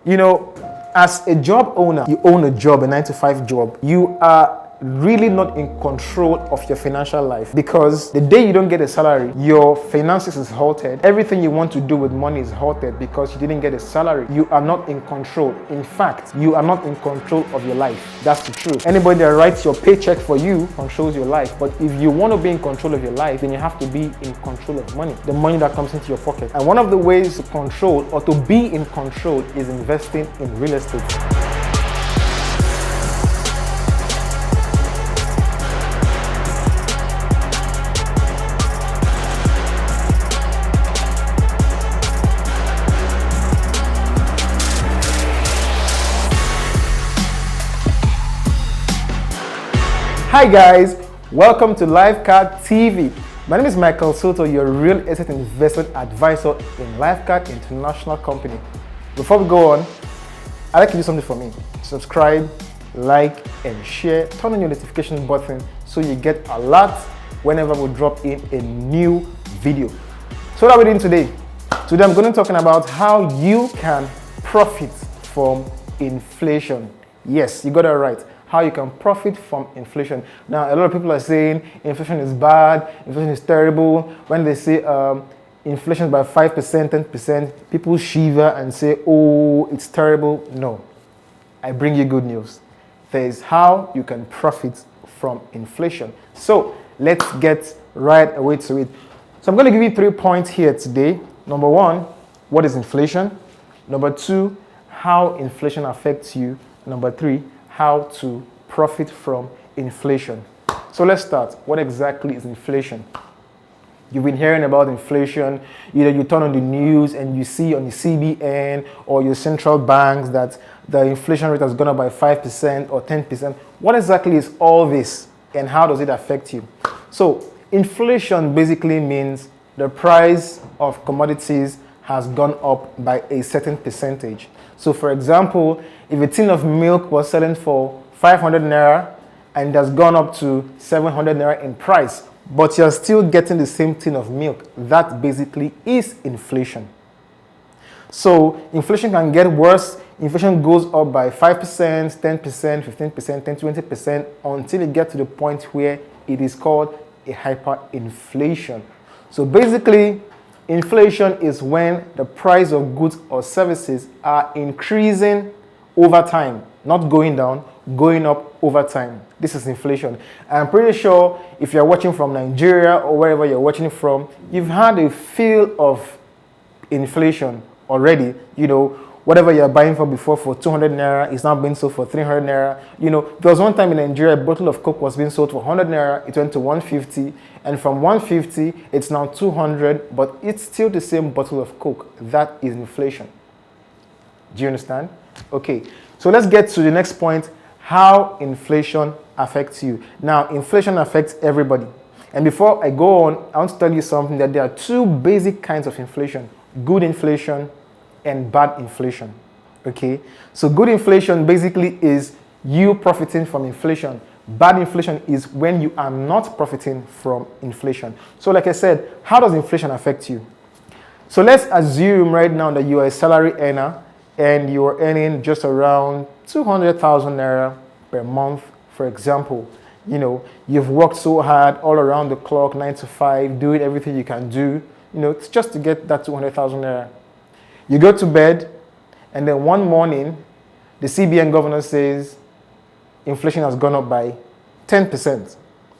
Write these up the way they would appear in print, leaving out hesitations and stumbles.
As a job owner, you own a job, a 9 to 5 job, you are really not in control of your financial life, because the day you don't get a salary, your finances is halted. Everything you want to do with money is halted because you didn't get a salary. You are not in control. In fact, you are not in control of your life. That's the truth. Anybody that writes your paycheck for you controls your life. But if you want to be in control of your life, then you have to be in control of money, the money that comes into your pocket. And one of the ways to control or to be in control is investing in real estate. Hi guys, welcome to Lifecard TV. My name is Michael Soto, your real estate investment advisor in Lifecard International Company. Before we go on, I'd like to do something for me. Subscribe, like, and share. Turn on your notification button so you get alerts whenever we drop in a new video. So what are we doing today? Today I'm going to be talking about how you can profit from inflation. Yes, you got that right. How you can profit from inflation. Now, a lot of people are saying inflation is bad, inflation is terrible. When they say inflation is by 5%, 10%, people shiver and say, oh, it's terrible. No, I bring you good news. There is how you can profit from inflation. So let's get right away to it. So I'm going to give you 3 points here today. Number 1, what is inflation? Number 2, how inflation affects you. Number 3, how to profit from inflation. So let's start. What exactly is inflation? You've been hearing about inflation. Either you turn on the news and you see on the CBN or your central banks that the inflation rate has gone up by 5% or 10%. What exactly is all this and how does it affect you? So inflation basically means the price of commodities has gone up by a certain percentage. So for example, if a tin of milk was selling for 500 naira and it has gone up to 700 naira in price, but you're still getting the same tin of milk, that basically is inflation. So inflation can get worse. Inflation goes up by 5%, 10%, 15%, 10, 20% until it gets to the point where it is called a hyperinflation. So basically, inflation is when the price of goods or services are increasing over time, not going down, going up over time. This is inflation. I'm pretty sure if you're watching from Nigeria or wherever you're watching from, you've had a feel of inflation already. Whatever you're buying for before for 200 naira is now being sold for 300 naira. There was one time in Nigeria, a bottle of Coke was being sold for 100 naira. It went to 150, and from 150, it's now 200, but it's still the same bottle of Coke. That is inflation. Do you understand? Okay, so let's get to the next point, how inflation affects you. Now, inflation affects everybody. And before I go on, I want to tell you something, that there are 2 basic kinds of inflation: good inflation and bad inflation. Okay, so good inflation basically is you profiting from inflation. Bad inflation is when you are not profiting from inflation. So like I said, how does inflation affect you? So let's assume right now that you are a salary earner and you are earning just around 200,000 naira per month, for example. You've worked so hard all around the clock, 9 to 5, doing everything you can do, it's just to get that 200,000 naira. You go to bed, and then one morning, the CBN governor says inflation has gone up by 10%.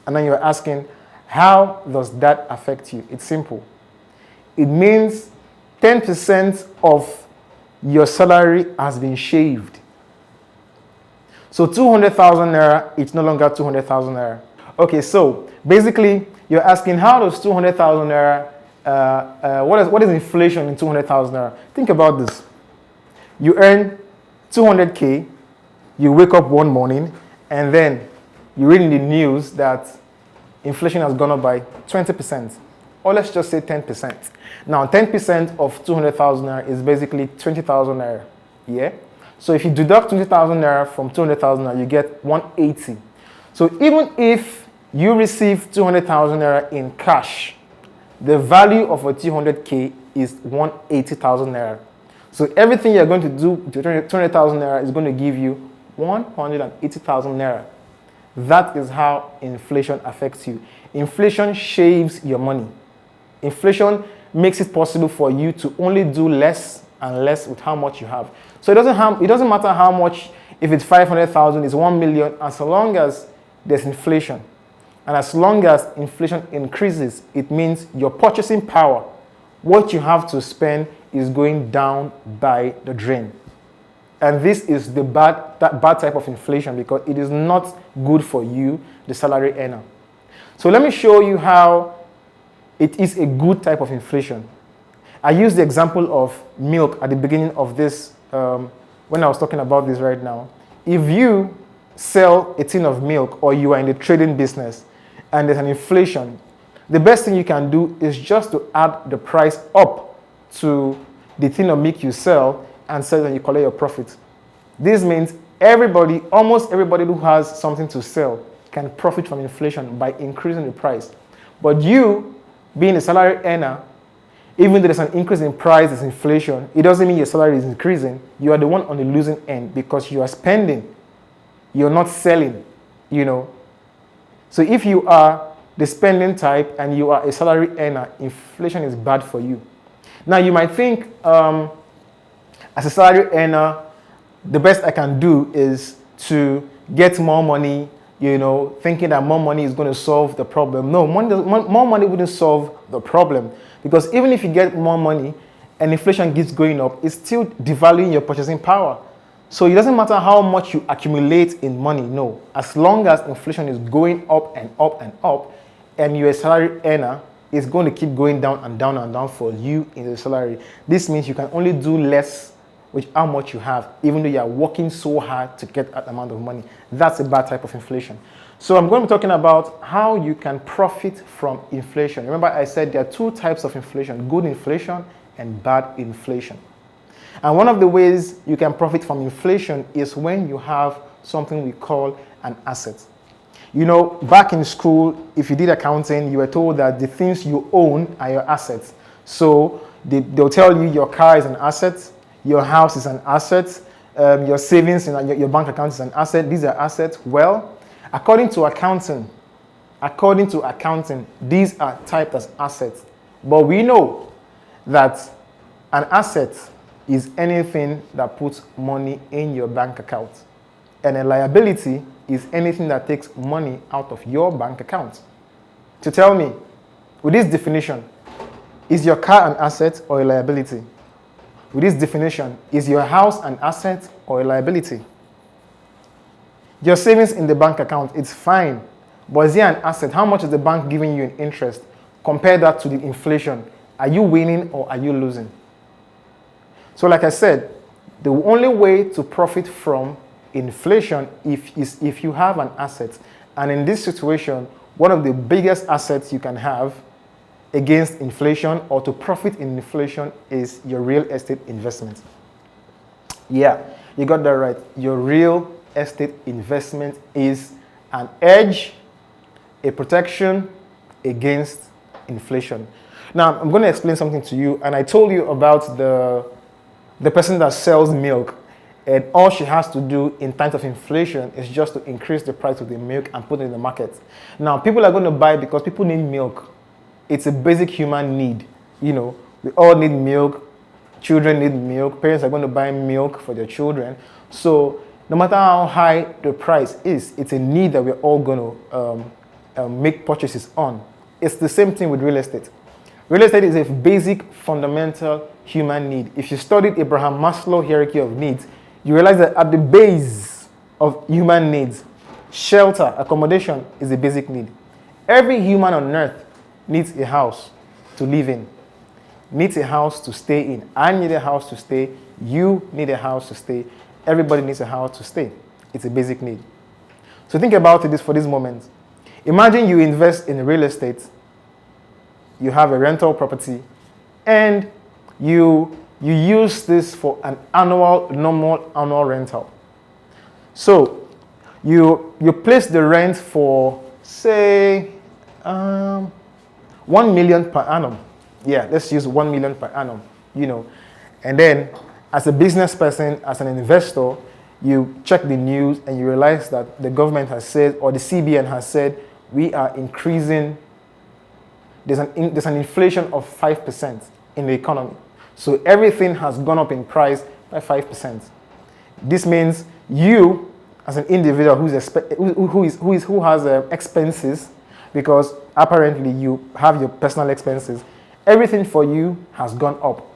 And then you're asking, how does that affect you? It's simple. It means 10% of your salary has been shaved. So 200,000 naira, it's no longer 200,000 naira. Okay, so basically, you're asking, how does 200,000 naira what is inflation in 200,000 naira? Think about this. You earn 200k, you wake up one morning, and then you read in the news that inflation has gone up by 20%, or let's just say 10%. Now, 10% of 200,000 naira is basically 20,000 naira. Yeah. So if you deduct 20,000 naira from 200,000 naira, you get 180. So even if you receive 200,000 naira in cash, the value of a 200k is 180,000 naira. So everything you're going to do with 200,000 naira is going to give you 180,000 naira. That is how inflation affects you. Inflation shaves your money. Inflation makes it possible for you to only do less and less with how much you have. So it doesn't matter how much, if it's 500,000, it's 1 million, as long as there's inflation. And as long as inflation increases, it means your purchasing power, what you have to spend, is going down by the drain. And this is that bad type of inflation, because it is not good for you, the salary earner. So let me show you how it is a good type of inflation. I used the example of milk at the beginning of this, when I was talking about this right now. If you sell a tin of milk, or you are in the trading business and there's an inflation, the best thing you can do is just to add the price up to the tin of milk you sell and sell, and you collect your profit. This means almost everybody who has something to sell can profit from inflation by increasing the price. But you, being a salary earner, even though there's an increase in price, there's inflation, it doesn't mean your salary is increasing. You are the one on the losing end, because you are spending, you're not selling, So if you are the spending type and you are a salary earner, inflation is bad for you. Now you might think, as a salary earner, the best I can do is to get more money, thinking that more money is going to solve the problem. No, more money wouldn't solve the problem, because even if you get more money and inflation keeps going up, it's still devaluing your purchasing power. So it doesn't matter how much you accumulate in money, no. As long as inflation is going up and up and up, and you're a salary earner, it's going to keep going down and down and down for you in the salary. This means you can only do less with how much you have, even though you are working so hard to get that amount of money. That's a bad type of inflation. So I'm going to be talking about how you can profit from inflation. Remember, I said there are two types of inflation: good inflation and bad inflation. And one of the ways you can profit from inflation is when you have something we call an asset. Back in school, if you did accounting, you were told that the things you own are your assets. So they'll tell you your car is an asset, your house is an asset, your savings in your bank account is an asset. These are assets. Well, according to accounting, these are typed as assets. But we know that an asset is anything that puts money in your bank account. And a liability is anything that takes money out of your bank account. So tell me, with this definition, is your car an asset or a liability? With this definition, is your house an asset or a liability? Your savings in the bank account, it's fine, but is it an asset? How much is the bank giving you in interest? Compare that to the inflation. Are you winning or are you losing? So like I said, the only way to profit from inflation is if you have an asset. And in this situation, one of the biggest assets you can have against inflation or to profit in inflation is your real estate investment. Yeah, you got that right. Your real estate investment is an edge, a protection against inflation. Now, I'm going to explain something to you. And I told you about the person that sells milk. And all she has to do in times of inflation is just to increase the price of the milk and put it in the market. Now, people are going to buy because people need milk. It's a basic human need. We all need milk. Children need milk. Parents are going to buy milk for their children. So no matter how high the price is, it's a need that we're all going to make purchases on. It's the same thing with real estate. Real estate is a basic, fundamental human need. If you studied Abraham Maslow's hierarchy of needs, you realize that at the base of human needs, shelter, accommodation is a basic need. Every human on earth needs a house to live in, needs a house to stay in. I need a house to stay. You need a house to stay. Everybody needs a house to stay. It's a basic need. So think about it for this moment. Imagine you invest in real estate, you have a rental property, and you use this for an normal annual rental. So you place the rent for, say, 1 million per annum. Yeah, let's use 1 million per annum, and then As a business person, as an investor, you check the news and you realize that the government has said, or the CBN has said, we are increasing, there's an inflation of 5% in the economy. So everything has gone up in price by 5%. This means you, as an individual who has expenses, because apparently you have your personal expenses, everything for you has gone up.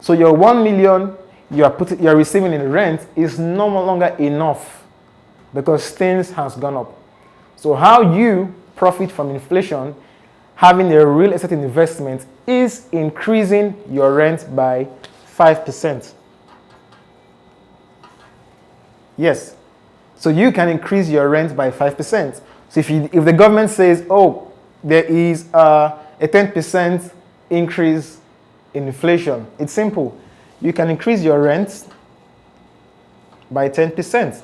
So your 1 million you are receiving in rent is no longer enough because things has gone up. So how you profit from inflation, having a real estate investment, is increasing your rent by 5%. Yes. So you can increase your rent by 5%. So if the government says, oh, there is a 10% increase in inflation, it's simple. You can increase your rent by 10%.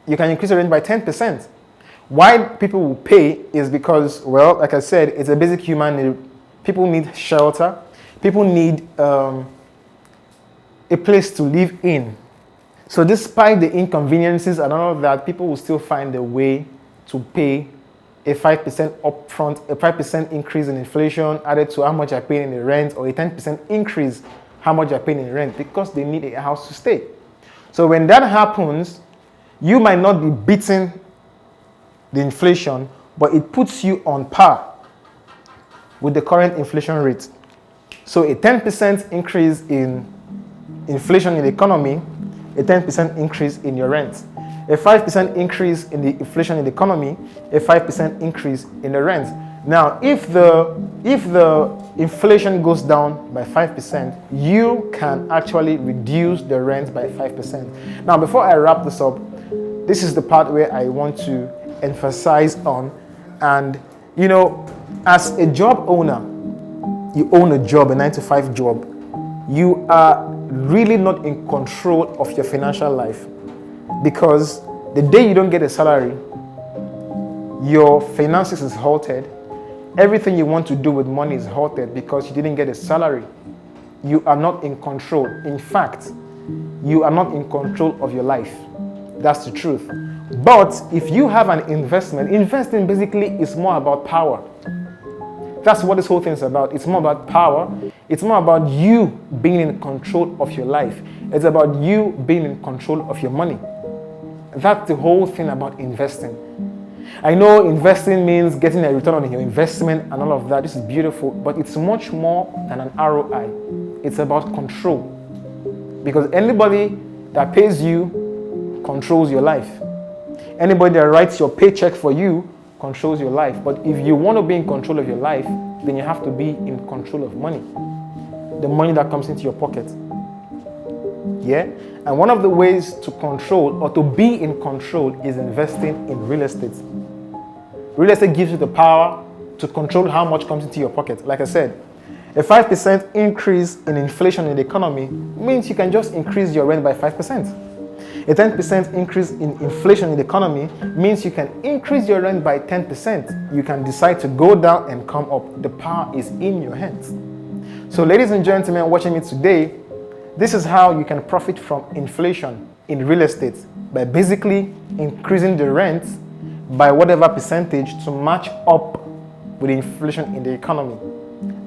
You can increase your rent by 10%. Why people will pay is because, well, like I said, it's a basic human need. People need shelter. People need a place to live in. So despite the inconveniences and all of that, people will still find a way to pay a 5% upfront, a 5% increase in inflation added to how much they're paying in the rent, or a 10% increase how much they're paying in rent, because they need a house to stay. So when that happens, you might not be beating the inflation, but it puts you on par with the current inflation rate. So a 10% increase in inflation in the economy, a 10% increase in your rent. A 5% increase in the inflation in the economy, a 5% increase in the rent. Now, if the inflation goes down by 5%, you can actually reduce the rent by 5%. Now, before I wrap this up, this is the part where I want to emphasize on. And, you know, as a job owner, you own a job, a 9-to-5 job, you are really not in control of your financial life, because the day you don't get a salary, your finances is halted. Everything you want to do with money is halted because you didn't get a salary. You are not in control. In fact, you are not in control of your life. That's the truth. But if you have an investment, investing basically is more about power. That's what this whole thing is about. It's more about power. It's more about you being in control of your life. It's about you being in control of your money. That's the whole thing about investing. I know investing means getting a return on your investment and all of that. This is beautiful, but it's much more than an ROI. It's about control. Because anybody that pays you controls your life. Anybody that writes your paycheck for you controls your life. But if you want to be in control of your life, then you have to be in control of money. The money that comes into your pocket. Yeah? And one of the ways to control or to be in control is investing in real estate. Real estate gives you the power to control how much comes into your pocket. Like I said, a 5% increase in inflation in the economy means you can just increase your rent by 5%. A 10% increase in inflation in the economy means you can increase your rent by 10%. You can decide to go down and come up. The power is in your hands. So ladies and gentlemen watching me today, this is how you can profit from inflation in real estate, by basically increasing the rent by whatever percentage to match up with inflation in the economy.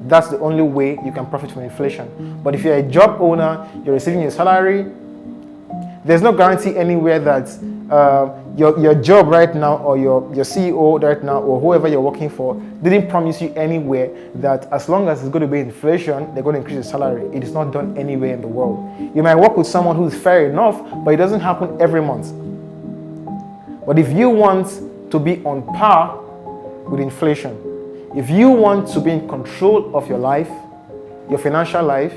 That's the only way you can profit from inflation. But if you're a job owner, you're receiving your salary, there's no guarantee anywhere that your job right now, or your CEO right now, or whoever you're working for, didn't promise you anywhere that as long as it's going to be inflation, they're going to increase your salary. It is not done anywhere in the world. You might work with someone who's fair enough, but it doesn't happen every month. But if you want to be on par with inflation, if you want to be in control of your life, your financial life,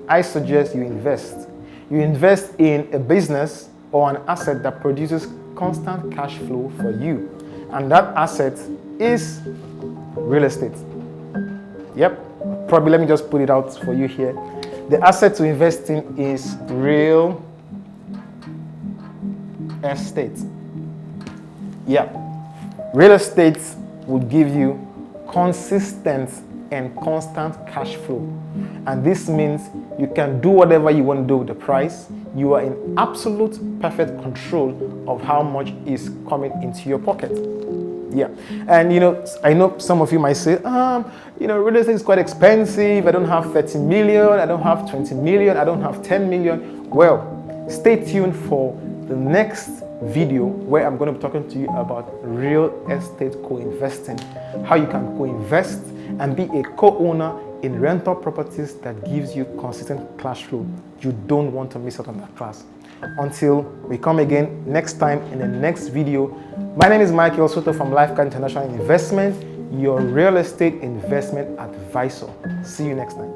I suggest you invest. You invest in a business or an asset that produces constant cash flow for you. And that asset is real estate. Yep. Probably let me just put it out for you here. The asset to invest in is real estate. Yeah. Real estate will give you consistent and constant cash flow. And this means you can do whatever you want to do with the price. You are in absolute perfect control of how much is coming into your pocket. Yeah, and I know some of you might say, real estate is quite expensive. I don't have 30 million, I don't have 20 million, I don't have 10 million. Well, stay tuned for the next video where I'm going to be talking to you about real estate co-investing, how you can co-invest and be a co-owner in rental properties that gives you consistent cash flow. You don't want to miss out on that class. Until we come again next time in the next video, my name is Michael Soto from Lifecard International Investment, your real estate investment advisor. See you next time.